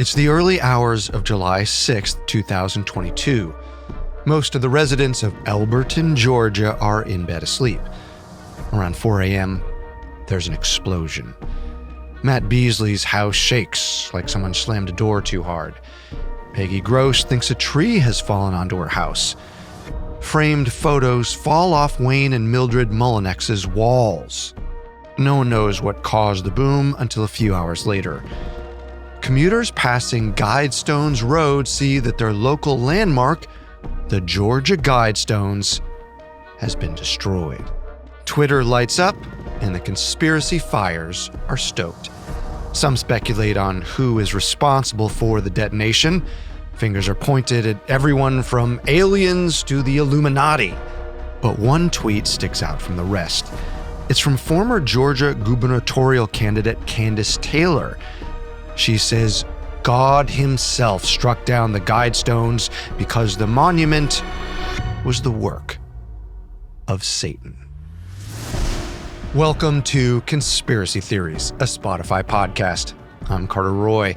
It's the early hours of July 6, 2022. Most of the residents of Elberton, Georgia are in bed asleep. Around 4 a.m., there's an explosion. Matt Beasley's house shakes like someone slammed a door too hard. Peggy Gross thinks a tree has fallen onto her house. Framed photos fall off Wayne and Mildred Mullinex's walls. No one knows what caused the boom until a few hours later. Commuters passing Guidestones Road see that their local landmark, the Georgia Guidestones, has been destroyed. Twitter lights up, and the conspiracy fires are stoked. Some speculate on who is responsible for the detonation. Fingers are pointed at everyone from aliens to the Illuminati. But one tweet sticks out from the rest. It's from former Georgia gubernatorial candidate Candace Taylor. She says God himself struck down the Guidestones because the monument was the work of Satan. Welcome to Conspiracy Theories, a Spotify podcast. I'm Carter Roy.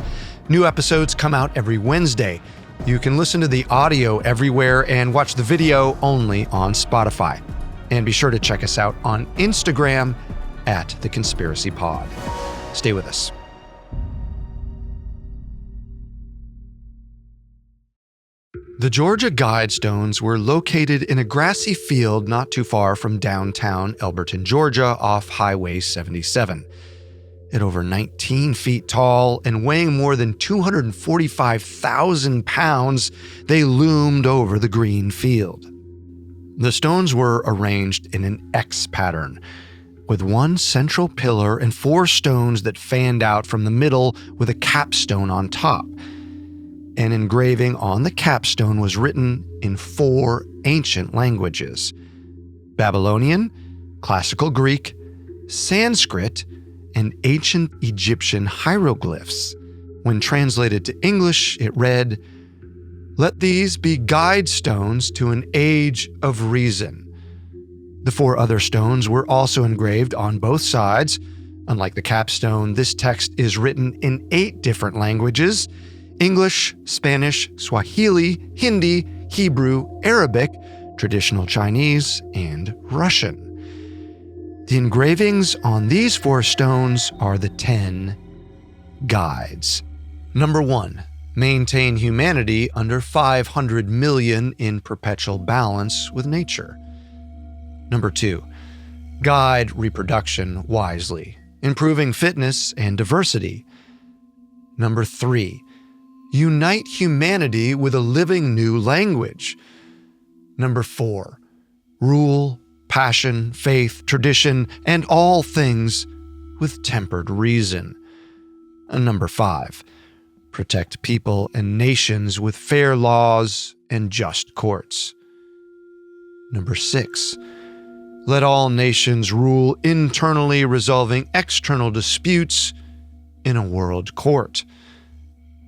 New episodes come out every Wednesday. You can listen to the audio everywhere and watch the video only on Spotify. And be sure to check us out on Instagram at The Conspiracy Pod. Stay with us. The Georgia Guidestones were located in a grassy field not too far from downtown Elberton, Georgia, off Highway 77. At over 19 feet tall and weighing more than 245,000 pounds, they loomed over the green field. The stones were arranged in an X pattern, with one central pillar and 4 stones that fanned out from the middle with a capstone on top. An engraving on the capstone was written in 4 ancient languages: Babylonian, Classical Greek, Sanskrit, and ancient Egyptian hieroglyphs. When translated to English, it read, "Let these be guide stones to an age of reason." The 4 other stones were also engraved on both sides. Unlike the capstone, this text is written in 8 different languages: English, Spanish, Swahili, Hindi, Hebrew, Arabic, traditional Chinese, and Russian. The engravings on these 4 stones are the 10 guides. Number 1. Maintain humanity under 500 million in perpetual balance with nature. Number 2. Guide reproduction wisely, improving fitness and diversity. Number 3. Unite humanity with a living new language. Number 4. Rule, passion, faith, tradition, and all things with tempered reason. And number 5. Protect people and nations with fair laws and just courts. Number 6. Let all nations rule internally, resolving external disputes in a world court.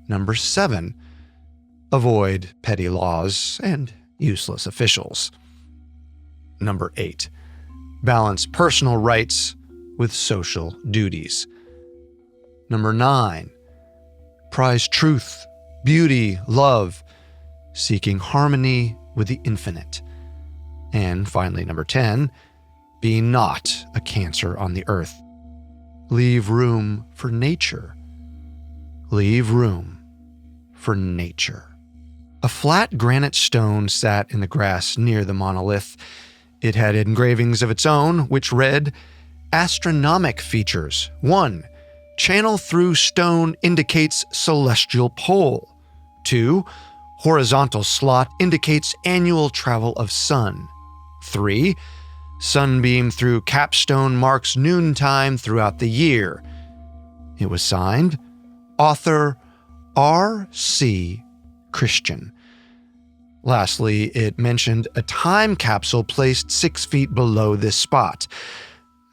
Number 7. Avoid petty laws and useless officials. Number 8. Balance personal rights with social duties. Number 9. Prize truth, beauty, love, seeking harmony with the infinite. And finally, number 10. Be not a cancer on the earth. Leave room for nature. Leave room for nature. A flat granite stone sat in the grass near the monolith. It had engravings of its own, which read, Astronomic features. 1. Channel through stone indicates celestial pole. 2. Horizontal slot indicates annual travel of sun. 3. Sunbeam through capstone marks noontime throughout the year. It was signed, Author R.C. Christian. Lastly, it mentioned a time capsule placed 6 feet below this spot.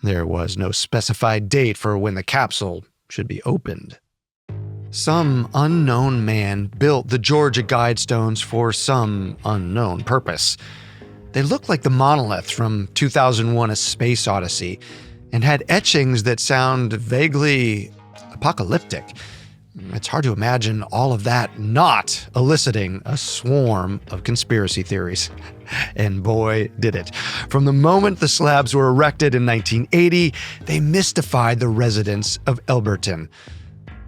There was no specified date for when the capsule should be opened. Some unknown man built the Georgia Guidestones for some unknown purpose. They looked like the monolith from 2001: A Space Odyssey and had etchings that sound vaguely apocalyptic. It's hard to imagine all of that not eliciting a swarm of conspiracy theories. And boy, did it. From the moment the slabs were erected in 1980, they mystified the residents of Elberton.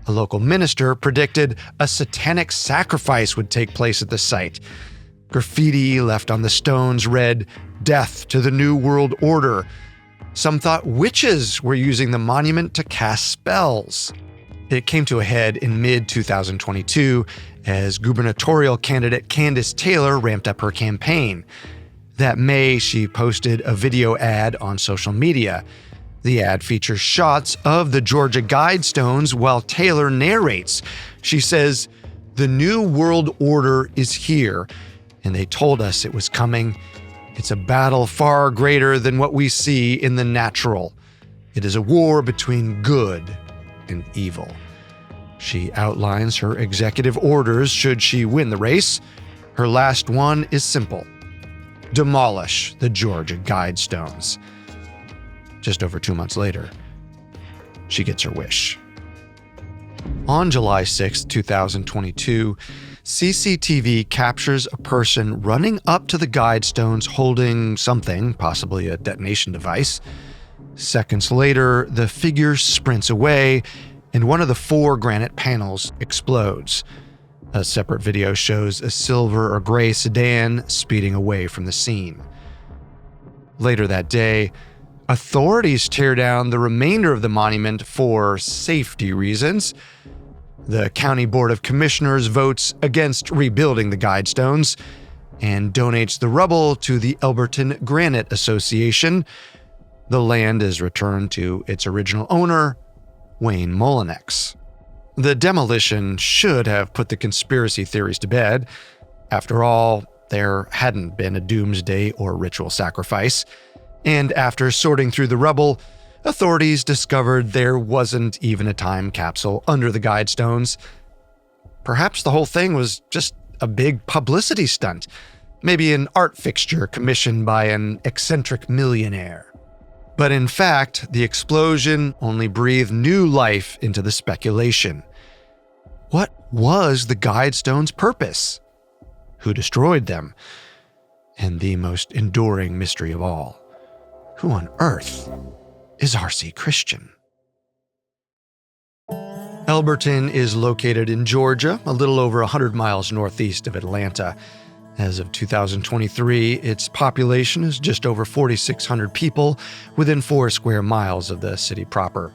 A local minister predicted a satanic sacrifice would take place at the site. Graffiti left on the stones read, "Death to the New World Order." Some thought witches were using the monument to cast spells. It came to a head in mid-2022 as gubernatorial candidate Candace Taylor ramped up her campaign. That May, she posted a video ad on social media. The ad features shots of the Georgia Guidestones while Taylor narrates. She says, "The New World Order is here, and they told us it was coming. It's a battle far greater than what we see in the natural. It is a war between good and evil." She outlines her executive orders should she win the race. Her last one is simple: demolish the Georgia Guidestones. Just over 2 months later, she gets her wish. On July 6, 2022, CCTV captures a person running up to the Guidestones holding something, possibly a detonation device. Seconds later, the figure sprints away, and one of the 4 granite panels explodes. A separate video shows a silver or gray sedan speeding away from the scene. Later that day, authorities tear down the remainder of the monument for safety reasons. The County Board of Commissioners votes against rebuilding the Guidestones and donates the rubble to the Elberton Granite Association. The land is returned to its original owner, Wayne Mullinex. The demolition should have put the conspiracy theories to bed. After all, there hadn't been a doomsday or ritual sacrifice. And after sorting through the rubble, authorities discovered there wasn't even a time capsule under the Guidestones. Perhaps the whole thing was just a big publicity stunt, maybe an art fixture commissioned by an eccentric millionaire. But in fact, the explosion only breathed new life into the speculation. What was the Guidestones' purpose? Who destroyed them? And the most enduring mystery of all, who on earth is R.C. Christian? Elberton is located in Georgia, a little over 100 miles northeast of Atlanta. As of 2023, its population is just over 4,600 people within 4 square miles of the city proper.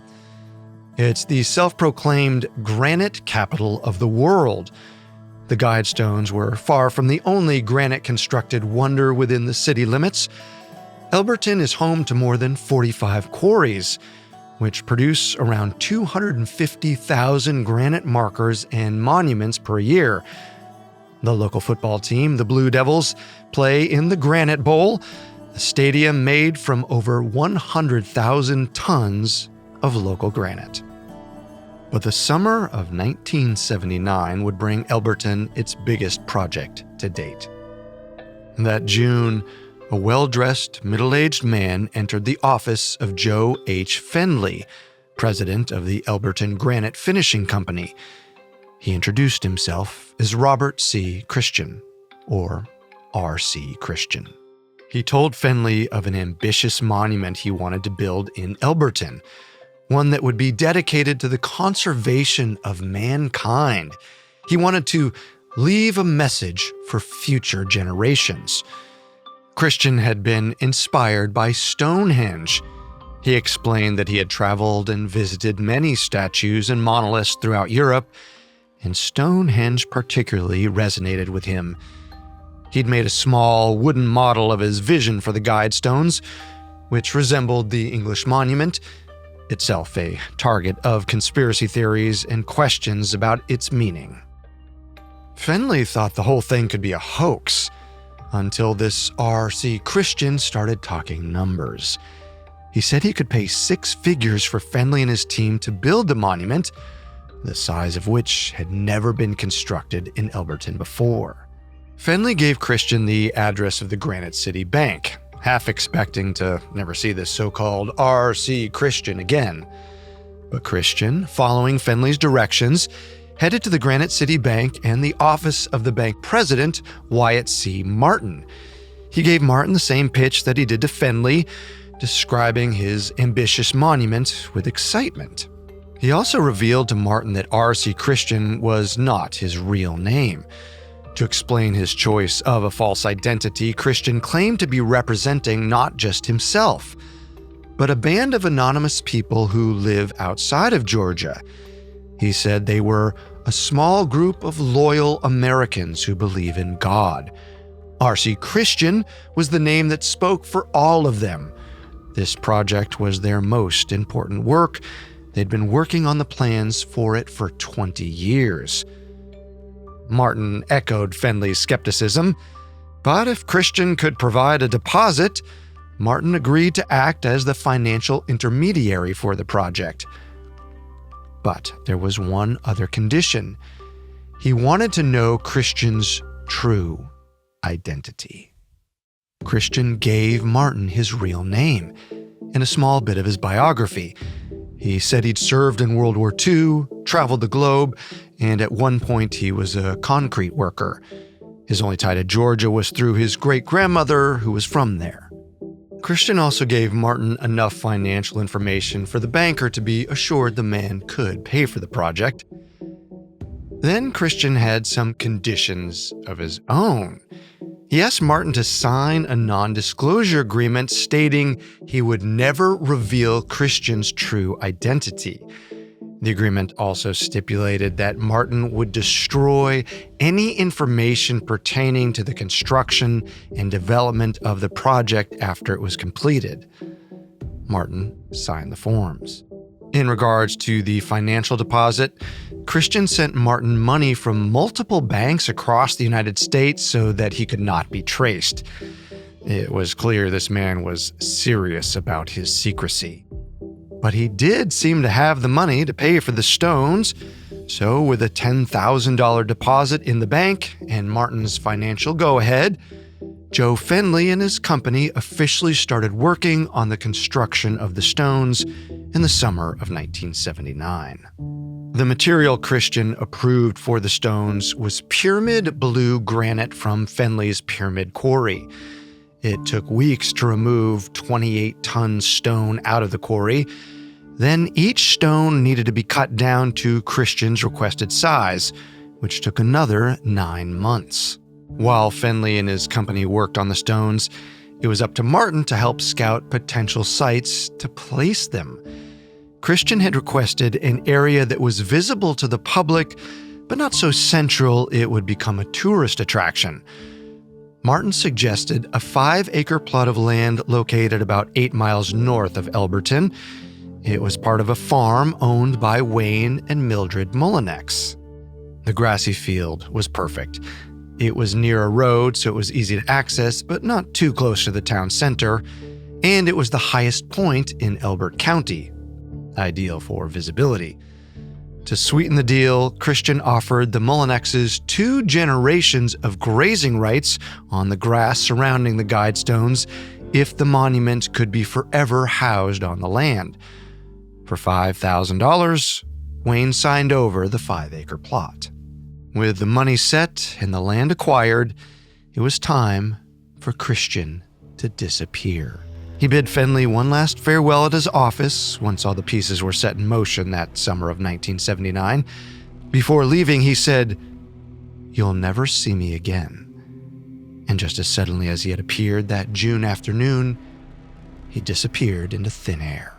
It's the self-proclaimed granite capital of the world. The Guidestones were far from the only granite-constructed wonder within the city limits. Elberton is home to more than 45 quarries, which produce around 250,000 granite markers and monuments per year. The local football team, the Blue Devils, play in the Granite Bowl, a stadium made from over 100,000 tons of local granite. But the summer of 1979 would bring Elberton its biggest project to date. That June, a well-dressed, middle-aged man entered the office of Joe H. Fenley, president of the Elberton Granite Finishing Company. He introduced himself as Robert C. Christian, or R.C. Christian. He told Fenley of an ambitious monument he wanted to build in Elberton, one that would be dedicated to the conservation of mankind. He wanted to leave a message for future generations. Christian had been inspired by Stonehenge. He explained that he had traveled and visited many statues and monoliths throughout Europe, and Stonehenge particularly resonated with him. He'd made a small wooden model of his vision for the Guidestones, which resembled the English monument, itself a target of conspiracy theories and questions about its meaning. Fenley thought the whole thing could be a hoax, until this R.C. Christian started talking numbers. He said he could pay 6 figures for Fenley and his team to build the monument, the size of which had never been constructed in Elberton before. Fenley gave Christian the address of the Granite City Bank, half expecting to never see this so-called R.C. Christian again. But Christian, following Fenley's directions, headed to the Granite City Bank and the office of the bank president, Wyatt C. Martin. He gave Martin the same pitch that he did to Fenley, describing his ambitious monument with excitement. He also revealed to Martin that R.C. Christian was not his real name. To explain his choice of a false identity, Christian claimed to be representing not just himself, but a band of anonymous people who live outside of Georgia. He said they were a small group of loyal Americans who believe in God. R.C. Christian was the name that spoke for all of them. This project was their most important work. They'd been working on the plans for it for 20 years. Martin echoed Fenley's skepticism, but if Christian could provide a deposit, Martin agreed to act as the financial intermediary for the project. But there was one other condition. He wanted to know Christian's true identity. Christian gave Martin his real name and a small bit of his biography. He said he'd served in World War II, traveled the globe, and at one point he was a concrete worker. His only tie to Georgia was through his great-grandmother, who was from there. Christian also gave Martin enough financial information for the banker to be assured the man could pay for the project. Then Christian had some conditions of his own. He asked Martin to sign a non-disclosure agreement stating he would never reveal Christian's true identity. The agreement also stipulated that Martin would destroy any information pertaining to the construction and development of the project after it was completed. Martin signed the forms. In regards to the financial deposit, Christian sent Martin money from multiple banks across the United States so that he could not be traced. It was clear this man was serious about his secrecy. But he did seem to have the money to pay for the stones, so with a $10,000 deposit in the bank and Martin's financial go-ahead, Joe Fenley and his company officially started working on the construction of the stones in the summer of 1979. The material Christian approved for the stones was pyramid blue granite from Fenley's Pyramid Quarry. It took weeks to remove 28-ton stone out of the quarry. Then each stone needed to be cut down to Christian's requested size, which took another 9 months. While Fenley and his company worked on the stones, it was up to Martin to help scout potential sites to place them. Christian had requested an area that was visible to the public, but not so central it would become a tourist attraction. Martin suggested a 5-acre plot of land located about 8 miles north of Elberton. It was part of a farm owned by Wayne and Mildred Mullinex. The grassy field was perfect. It was near a road, so it was easy to access, but not too close to the town center, and it was the highest point in Elbert County, ideal for visibility. To sweeten the deal, Christian offered the Mullinexes 2 generations of grazing rights on the grass surrounding the Guidestones if the monument could be forever housed on the land. For $5,000, Wayne signed over the 5-acre plot. With the money set and the land acquired, it was time for Christian to disappear. He bid Fenley one last farewell at his office once all the pieces were set in motion that summer of 1979. Before leaving, he said, "You'll never see me again." And just as suddenly as he had appeared that June afternoon, he disappeared into thin air.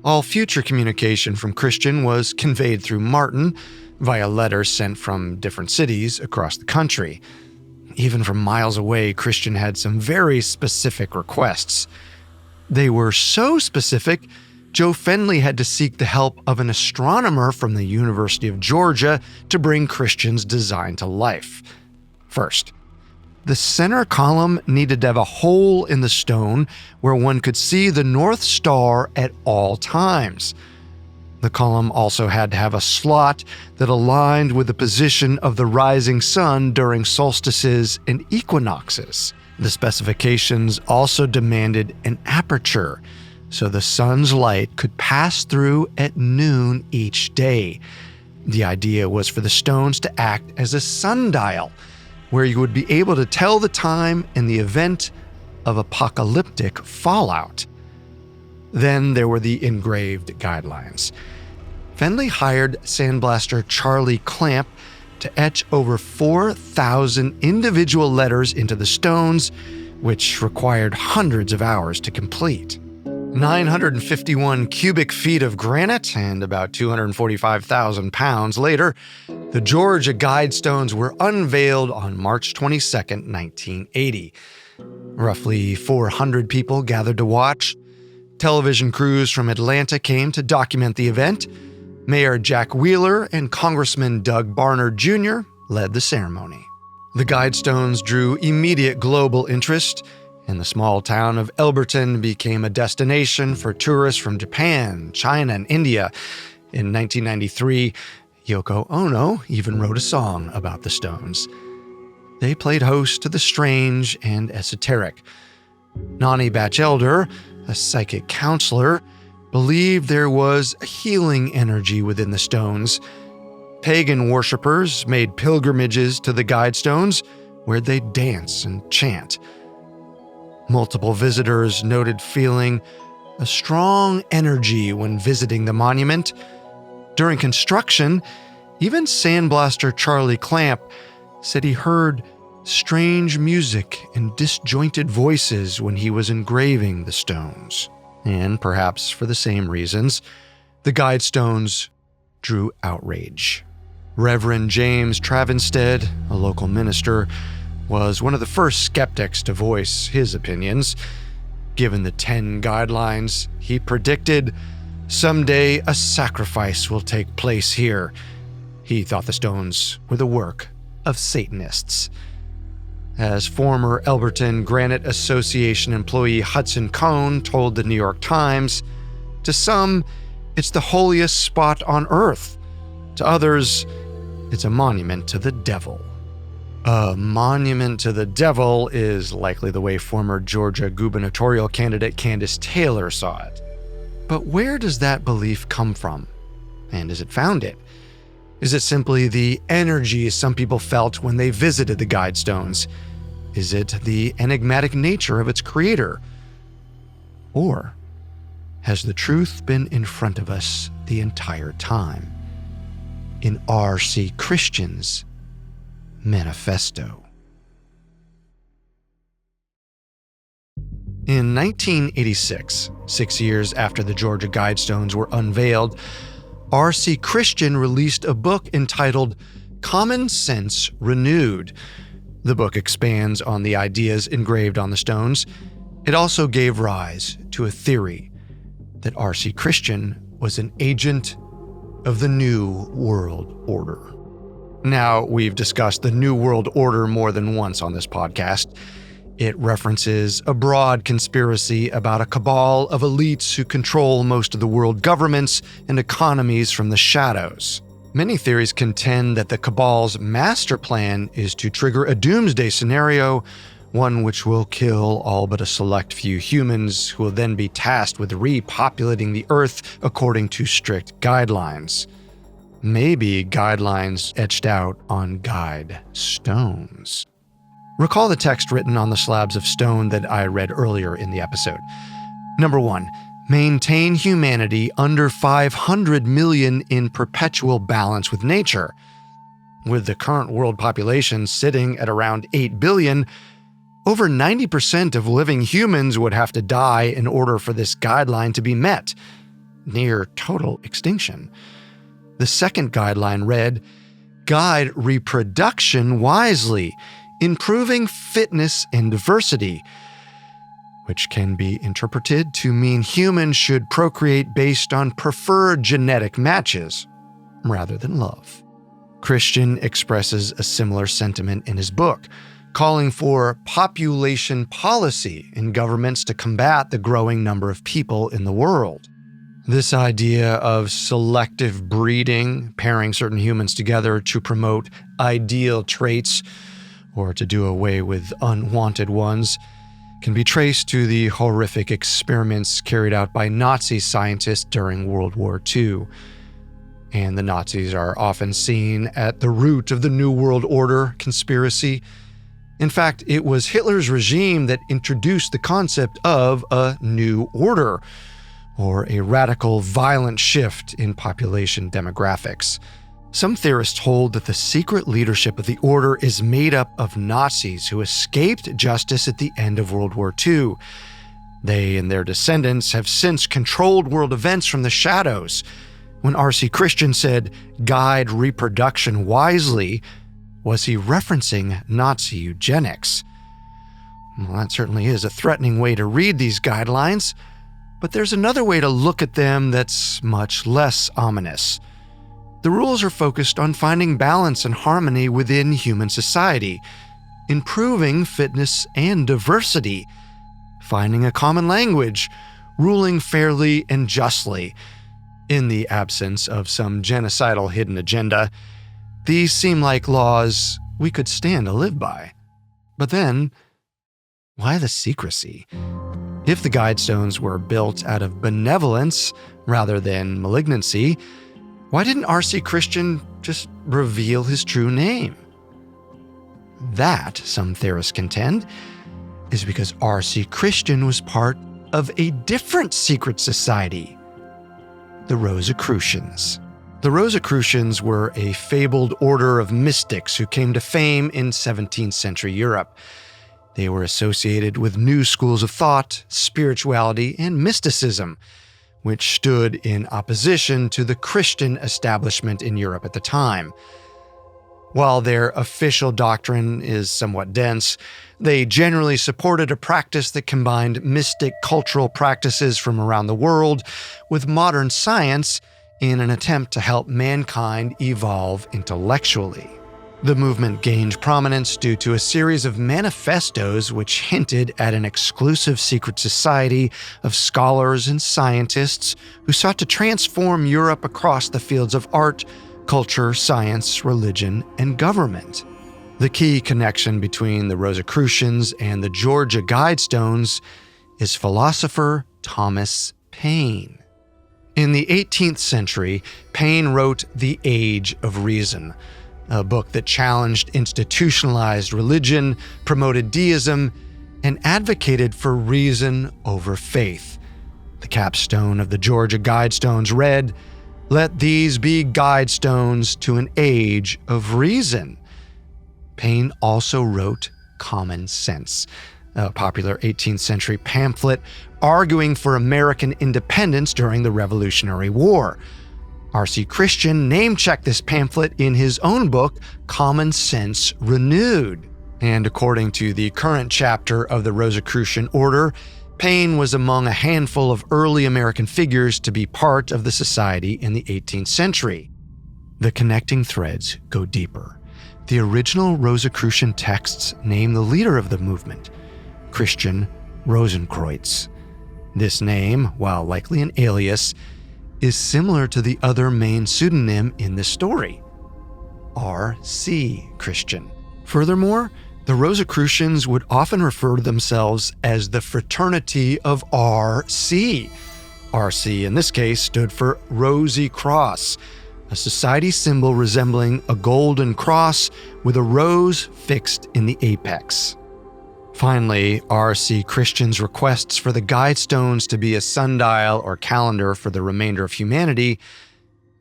All future communication from Christian was conveyed through Martin via letters sent from different cities across the country. Even from miles away, Christian had some very specific requests. They were so specific, Joe Fenley had to seek the help of an astronomer from the University of Georgia to bring Christian's design to life. First, the center column needed to have a hole in the stone where one could see the North Star at all times. The column also had to have a slot that aligned with the position of the rising sun during solstices and equinoxes. The specifications also demanded an aperture, so the sun's light could pass through at noon each day. The idea was for the stones to act as a sundial, where you would be able to tell the time in the event of apocalyptic fallout. Then there were the engraved guidelines. Fenley hired sandblaster Charlie Clamp to etch over 4,000 individual letters into the stones, which required hundreds of hours to complete. 951 cubic feet of granite and about 245,000 pounds later, the Georgia Guidestones were unveiled on March 22, 1980. Roughly 400 people gathered to watch. Television crews from Atlanta came to document the event. Mayor Jack Wheeler and Congressman Doug Barnard Jr. led the ceremony. The Guidestones drew immediate global interest, and the small town of Elberton became a destination for tourists from Japan, China, and India. In 1993, Yoko Ono even wrote a song about the stones. They played host to the strange and esoteric. Nani Batchelder, a psychic counselor, believed there was a healing energy within the stones. Pagan worshippers made pilgrimages to the Guidestones, where they'd dance and chant. Multiple visitors noted feeling a strong energy when visiting the monument. During construction, even sandblaster Charlie Clamp said he heard strange music and disjointed voices when he was engraving the stones. And perhaps for the same reasons, the Guidestones drew outrage. Reverend James Travenstead, a local minister, was one of the first skeptics to voice his opinions. Given the 10 guidelines, he predicted, "Someday a sacrifice will take place here." He thought the stones were the work of Satanists. As former Elberton Granite Association employee Hudson Cohn told the New York Times, "To some, it's the holiest spot on earth. To others, it's a monument to the devil." A monument to the devil is likely the way former Georgia gubernatorial candidate Candace Taylor saw it. But where does that belief come from? And is it founded? Is it simply the energy some people felt when they visited the Guidestones? Is it the enigmatic nature of its creator? Or has the truth been in front of us the entire time? In R.C. Christian's manifesto. In 1986, 6 years after the Georgia Guidestones were unveiled, R.C. Christian released a book entitled Common Sense Renewed. The book expands on the ideas engraved on the stones. It also gave rise to a theory that R.C. Christian was an agent of the New World Order. Now, we've discussed the New World Order more than once on this podcast. It references a broad conspiracy about a cabal of elites who control most of the world governments and economies from the shadows. Many theories contend that the cabal's master plan is to trigger a doomsday scenario, one which will kill all but a select few humans who will then be tasked with repopulating the Earth according to strict guidelines. Maybe guidelines etched out on guide stones. Recall the text written on the slabs of stone that I read earlier in the episode. Number 1, maintain humanity under 500 million in perpetual balance with nature. With the current world population sitting at around 8 billion, over 90% of living humans would have to die in order for this guideline to be met, near total extinction. The second guideline read, guide reproduction wisely, improving fitness and diversity, which can be interpreted to mean humans should procreate based on preferred genetic matches, rather than love. Christian expresses a similar sentiment in his book, calling for population policy in governments to combat the growing number of people in the world. This idea of selective breeding, pairing certain humans together to promote ideal traits or to do away with unwanted ones, can be traced to the horrific experiments carried out by Nazi scientists during World War II. and the Nazis are often seen at the root of the New World Order conspiracy. In fact, it was Hitler's regime that introduced the concept of a new order, or a radical, violent shift in population demographics. Some theorists hold that the secret leadership of the order is made up of Nazis who escaped justice at the end of World War II. They and their descendants have since controlled world events from the shadows. When R.C. Christian said, "Guide reproduction wisely," was he referencing Nazi eugenics? Well, that certainly is a threatening way to read these guidelines, but there's another way to look at them that's much less ominous. The rules are focused on finding balance and harmony within human society, improving fitness and diversity, finding a common language, ruling fairly and justly. In the absence of some genocidal hidden agenda, these seem like laws we could stand to live by. But then, why the secrecy? If the Guidestones were built out of benevolence rather than malignancy, why didn't R.C. Christian just reveal his true name? That, some theorists contend, is because R.C. Christian was part of a different secret society, the Rosicrucians. The Rosicrucians were a fabled order of mystics who came to fame in 17th century Europe. They were associated with new schools of thought, spirituality, and mysticism, which stood in opposition to the Christian establishment in Europe at the time. While their official doctrine is somewhat dense, they generally supported a practice that combined mystic cultural practices from around the world with modern science in an attempt to help mankind evolve intellectually. The movement gained prominence due to a series of manifestos which hinted at an exclusive secret society of scholars and scientists who sought to transform Europe across the fields of art, culture, science, religion, and government. The key connection between the Rosicrucians and the Georgia Guidestones is philosopher Thomas Paine. In the 18th century, Paine wrote The Age of Reason, a book that challenged institutionalized religion, promoted deism, and advocated for reason over faith. The capstone of the Georgia Guidestones read, "Let these be guidestones to an age of reason." Paine also wrote Common Sense, a popular 18th century pamphlet arguing for American independence during the Revolutionary War. R.C. Christian name-checked this pamphlet in his own book, Common Sense Renewed. And according to the current chapter of the Rosicrucian Order, Paine was among a handful of early American figures to be part of the society in the 18th century. The connecting threads go deeper. The original Rosicrucian texts name the leader of the movement, Christian Rosenkreutz. This name, while likely an alias, is similar to the other main pseudonym in the story, R.C. Christian. Furthermore, the Rosicrucians would often refer to themselves as the Fraternity of R.C. R.C. in this case stood for Rosy Cross, a society symbol resembling a golden cross with a rose fixed in the apex. Finally, R.C. Christian's requests for the Guidestones to be a sundial or calendar for the remainder of humanity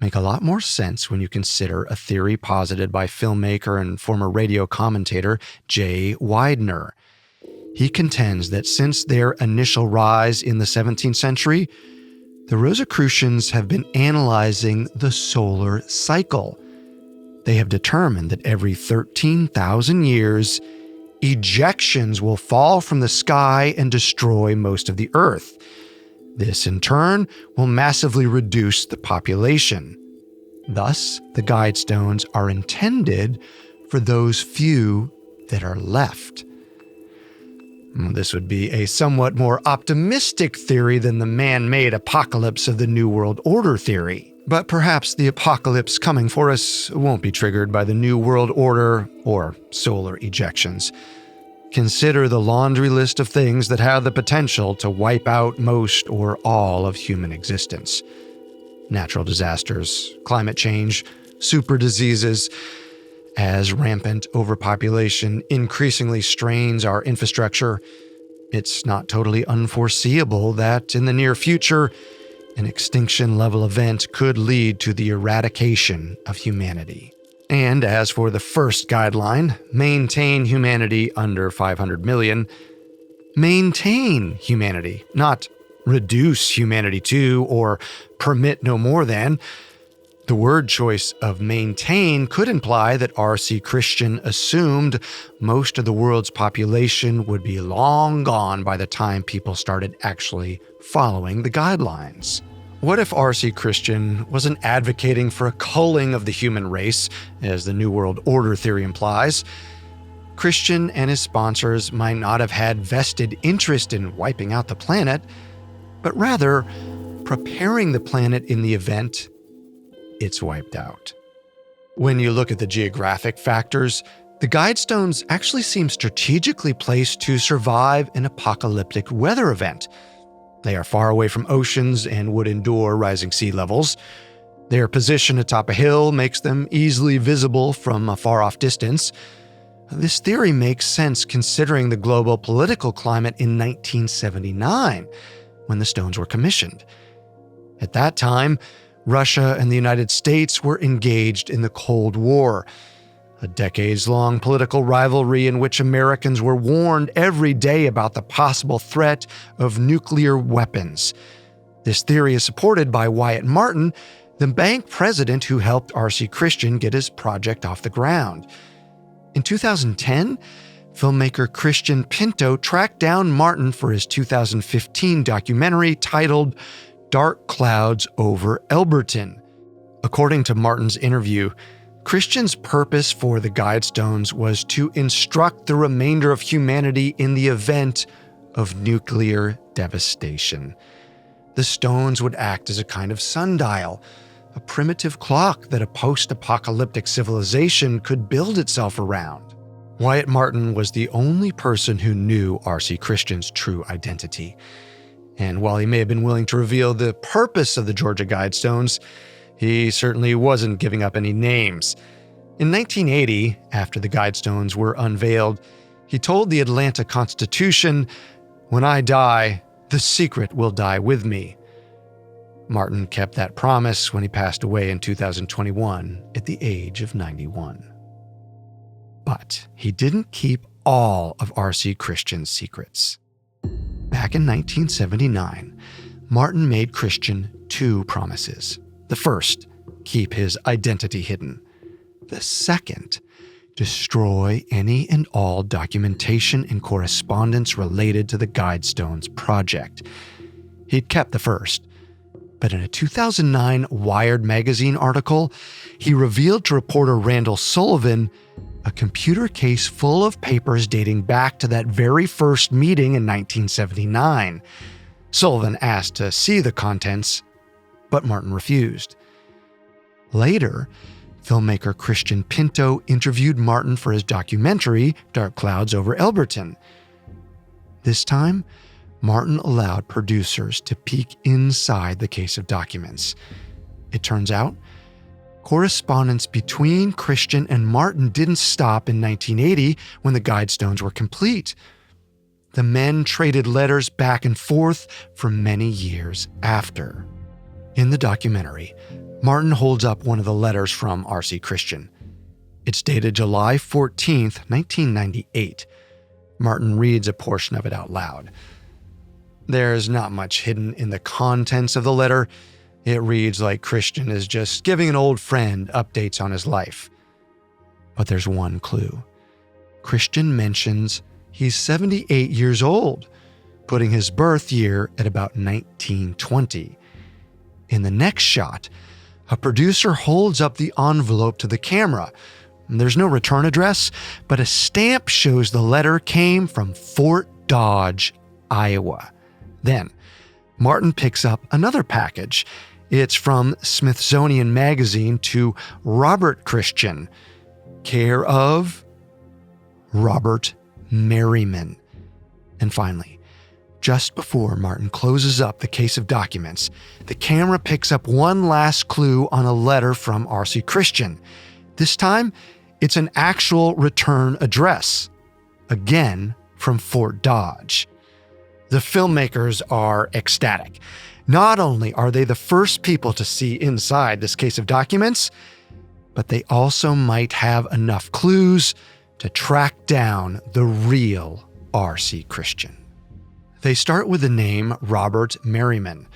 make a lot more sense when you consider a theory posited by filmmaker and former radio commentator Jay Weidner. He contends that since their initial rise in the 17th century, the Rosicrucians have been analyzing the solar cycle. They have determined that every 13,000 years, ejections will fall from the sky and destroy most of the Earth. This, in turn, will massively reduce the population. Thus, the Guidestones are intended for those few that are left. This would be a somewhat more optimistic theory than the man-made apocalypse of the New World Order theory. But perhaps the apocalypse coming for us won't be triggered by the New World Order or solar ejections. Consider the laundry list of things that have the potential to wipe out most or all of human existence. natural disasters, climate change, super diseases. As rampant overpopulation increasingly strains our infrastructure, it's not totally unforeseeable that in the near future, an extinction-level event could lead to the eradication of humanity. And as for the first guideline, maintain humanity under 500 million, maintain humanity, not reduce humanity to or permit no more than. The word choice of maintain could imply that R.C. Christian assumed most of the world's population would be long gone by the time people started actually following the guidelines. What if R.C. Christian wasn't advocating for a culling of the human race, as the New World Order theory implies? Christian and his sponsors might not have had vested interest in wiping out the planet, but rather preparing the planet in the event it's wiped out. When you look at the geographic factors, the Guidestones actually seem strategically placed to survive an apocalyptic weather event. They are far away from oceans and would endure rising sea levels. Their position atop a hill makes them easily visible from a far-off distance. This theory makes sense considering the global political climate in 1979, when the stones were commissioned. At that time, Russia and the United States were engaged in the Cold War, a decades-long political rivalry in which Americans were warned every day about the possible threat of nuclear weapons. This theory is supported by Wyatt Martin, the bank president who helped R.C. Christian get his project off the ground. In 2010, filmmaker Christian Pinto tracked down Martin for his 2015 documentary titled Dark Clouds Over Elberton. According to Martin's interview, Christian's purpose for the Guidestones was to instruct the remainder of humanity in the event of nuclear devastation. The stones would act as a kind of sundial, a primitive clock that a post-apocalyptic civilization could build itself around. Wyatt Martin was the only person who knew R.C. Christian's true identity. And while he may have been willing to reveal the purpose of the Georgia Guidestones, he certainly wasn't giving up any names. In 1980, after the Guidestones were unveiled, he told the Atlanta Constitution, "When I die, the secret will die with me." Martin kept that promise when he passed away in 2021 at the age of 91. But he didn't keep all of R.C. Christian's secrets. Back in 1979, Martin made Christian two promises. The first, keep his identity hidden. The second, destroy any and all documentation and correspondence related to the Guidestones project. He'd kept the first, but in a 2009 Wired magazine article, he revealed to reporter Randall Sullivan a computer case full of papers dating back to that very first meeting in 1979. Sullivan asked to see the contents, but Martin refused. Later, filmmaker Christian Pinto interviewed Martin for his documentary, Dark Clouds Over Elberton. This time, Martin allowed producers to peek inside the case of documents. It turns out, correspondence between Christian and Martin didn't stop in 1980 when the Guidestones were complete. The men traded letters back and forth for many years after. In the documentary, Martin holds up one of the letters from R.C. Christian. It's dated July 14th, 1998. Martin reads a portion of it out loud. There's not much hidden in the contents of the letter. It reads like Christian is just giving an old friend updates on his life. But there's one clue. Christian mentions he's 78 years old, putting his birth year at about 1920. In the next shot, a producer holds up the envelope to the camera. There's no return address, but a stamp shows the letter came from Fort Dodge, Iowa. Then, Martin picks up another package. It's from Smithsonian Magazine to Robert Christian, care of Robert Merriman. And finally, Just before Martin closes up the case of documents, the camera picks up one last clue on a letter from R.C. Christian. This time, it's an actual return address. Again, from Fort Dodge. The filmmakers are ecstatic. Not only are they the first people to see inside this case of documents, but they also might have enough clues to track down the real R.C. Christian. They start with the name Robert Merriman.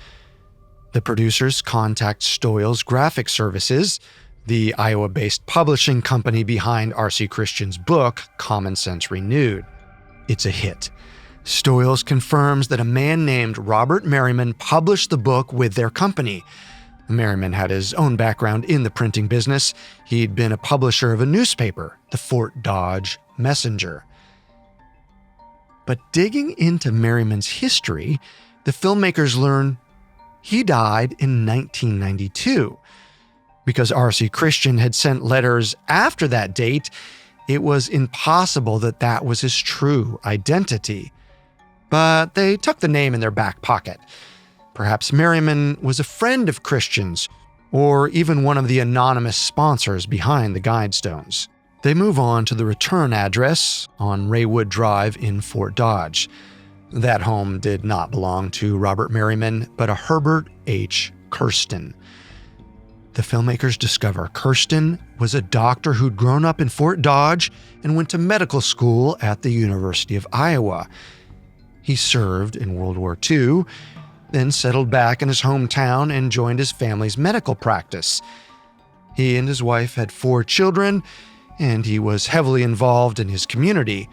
The producers contact Stoyles Graphic Services, the Iowa-based publishing company behind R.C. Christian's book, Common Sense Renewed. It's a hit. Stoyles confirms that a man named Robert Merriman published the book with their company. Merriman had his own background in the printing business. He'd been a publisher of a newspaper, the Fort Dodge Messenger. But digging into Merriman's history, the filmmakers learn he died in 1992. Because R.C. Christian had sent letters after that date, it was impossible that that was his true identity. But they took the name in their back pocket. Perhaps Merriman was a friend of Christian's, or even one of the anonymous sponsors behind the Guidestones. They move on to the return address on Raywood Drive in Fort Dodge. That home did not belong to Robert Merriman, but a Herbert H. Kirsten. The filmmakers discover Kirsten was a doctor who'd grown up in Fort Dodge and went to medical school at the University of Iowa. He served in World War II, then settled back in his hometown and joined his family's medical practice. He and his wife had 4 children, and he was heavily involved in his community.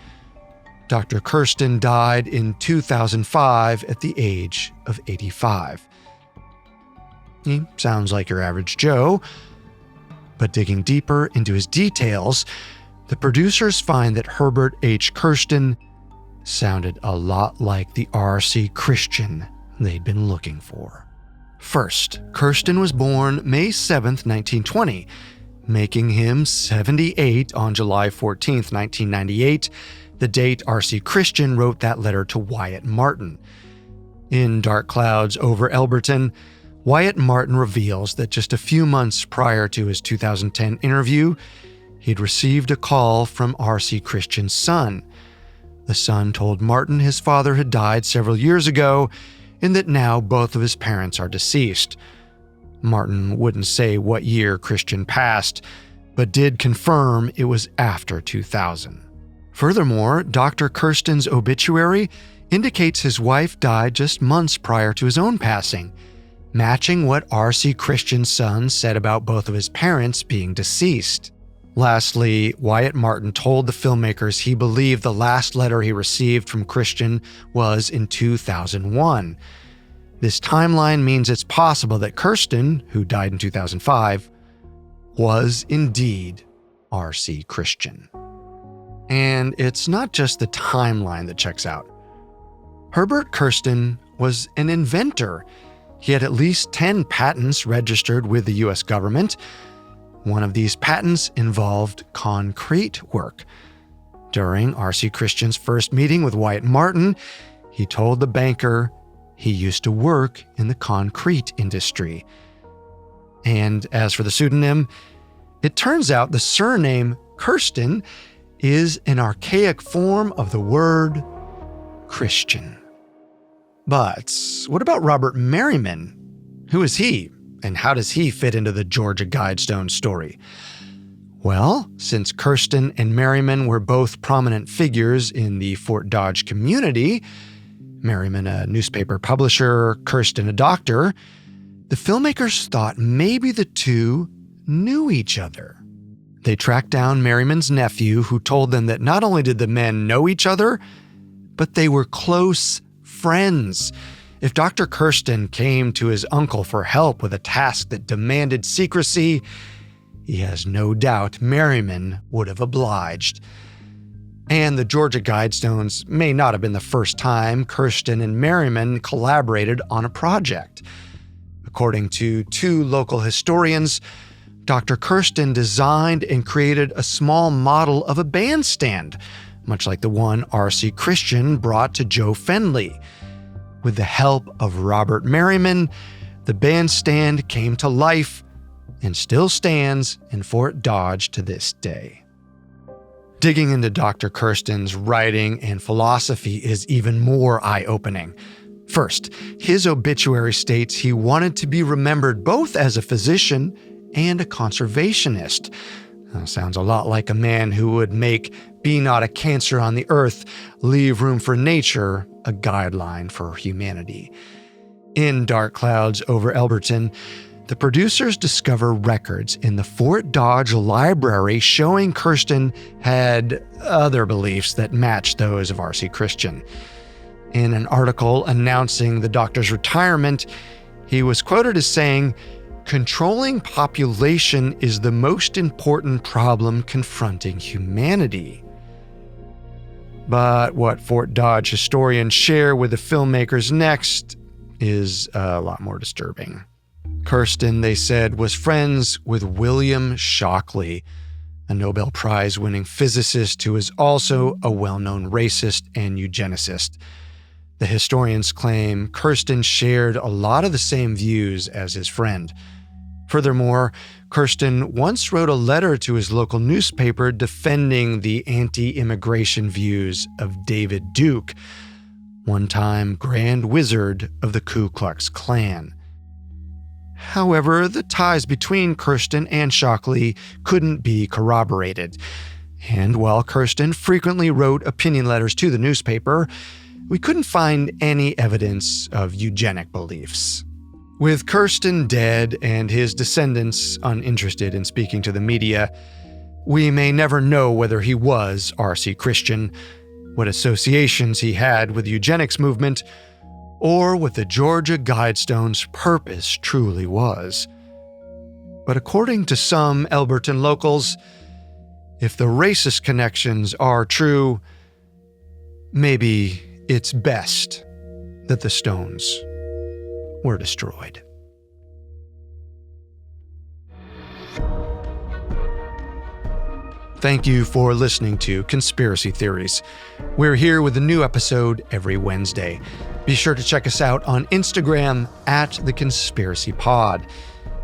Dr. Kirsten died in 2005 at the age of 85. He sounds like your average Joe, but digging deeper into his details, the producers find that Herbert H. Kirsten sounded a lot like the R.C. Christian they'd been looking for. First, Kirsten was born May 7, 1920, making him 78 on July 14, 1998, the date R.C. Christian wrote that letter to Wyatt Martin. In Dark Clouds Over Elberton, Wyatt Martin reveals that just a few months prior to his 2010 interview, he'd received a call from R.C. Christian's son. The son told Martin his father had died several years ago and that now both of his parents are deceased. Martin wouldn't say what year Christian passed, but did confirm it was after 2000. Furthermore, Dr. Kirsten's obituary indicates his wife died just months prior to his own passing, matching what R.C. Christian's son said about both of his parents being deceased. Lastly, Wyatt Martin told the filmmakers he believed the last letter he received from Christian was in 2001. This timeline means it's possible that Kirsten, who died in 2005, was indeed R.C. Christian. And it's not just the timeline that checks out. Herbert Kirsten was an inventor. He had at least 10 patents registered with the U.S. government. One of these patents involved concrete work. During R.C. Christian's first meeting with Wyatt Martin, he told the banker he used to work in the concrete industry. And as for the pseudonym, it turns out the surname Kirsten is an archaic form of the word Christian. But what about Robert Merriman? Who is he, and how does he fit into the Georgia Guidestones story? Well, since Kirsten and Merriman were both prominent figures in the Fort Dodge community, Merriman a newspaper publisher, Kirsten a doctor, the filmmakers thought maybe the two knew each other. They tracked down Merriman's nephew, who told them that not only did the men know each other, but they were close friends. If Dr. Kirsten came to his uncle for help with a task that demanded secrecy, he has no doubt Merriman would have obliged. And the Georgia Guidestones may not have been the first time Kirsten and Merriman collaborated on a project. According to 2 local historians, Dr. Kirsten designed and created a small model of a bandstand, much like the one R.C. Christian brought to Joe Fendley. With the help of Robert Merriman, the bandstand came to life and still stands in Fort Dodge to this day. Digging into Dr. Kirsten's writing and philosophy is even more eye-opening. First, his obituary states he wanted to be remembered both as a physician and a conservationist. Sounds a lot like a man who would make "Be not a cancer on the earth, leave room for nature" a guideline for humanity. In Dark Clouds Over Elberton, the producers discover records in the Fort Dodge library showing Kirsten had other beliefs that matched those of R.C. Christian. In an article announcing the doctor's retirement, he was quoted as saying, "Controlling population is the most important problem confronting humanity." But what Fort Dodge historians share with the filmmakers next is a lot more disturbing. Kirsten, they said, was friends with William Shockley, a Nobel Prize-winning physicist who is also a well-known racist and eugenicist. The historians claim Kirsten shared a lot of the same views as his friend. Furthermore, Kirsten once wrote a letter to his local newspaper defending the anti-immigration views of David Duke, one-time Grand Wizard of the Ku Klux Klan. However, the ties between Kirsten and Shockley couldn't be corroborated. And while Kirsten frequently wrote opinion letters to the newspaper, we couldn't find any evidence of eugenic beliefs. With Kirsten dead and his descendants uninterested in speaking to the media, we may never know whether he was R.C. Christian, what associations he had with the eugenics movement, or what the Georgia Guidestones' purpose truly was. But according to some Elberton locals, if the racist connections are true, maybe it's best that the stones were destroyed. Thank you for listening to Conspiracy Theories. We're here with a new episode every Wednesday. Be sure to check us out on Instagram @TheConspiracyPod.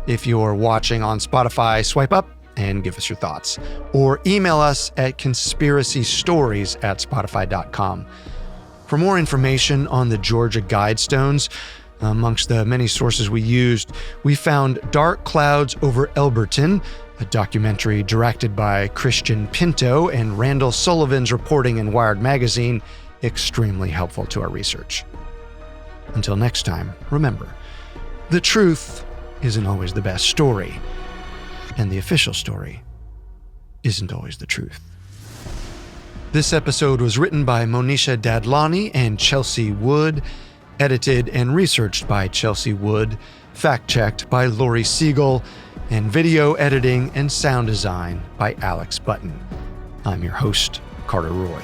If you're watching on Spotify, swipe up and give us your thoughts. Or email us at conspiracystories@spotify.com. For more information on the Georgia Guidestones, amongst the many sources we used, we found Dark Clouds Over Elberton, a documentary directed by Christian Pinto and Randall Sullivan's reporting in Wired Magazine, extremely helpful to our research. Until next time, remember, the truth isn't always the best story, and the official story isn't always the truth. This episode was written by Monisha Dadlani and Chelsea Wood, edited and researched by Chelsea Wood, fact-checked by Lori Siegel, and video editing and sound design by Alex Button. I'm your host, Carter Roy.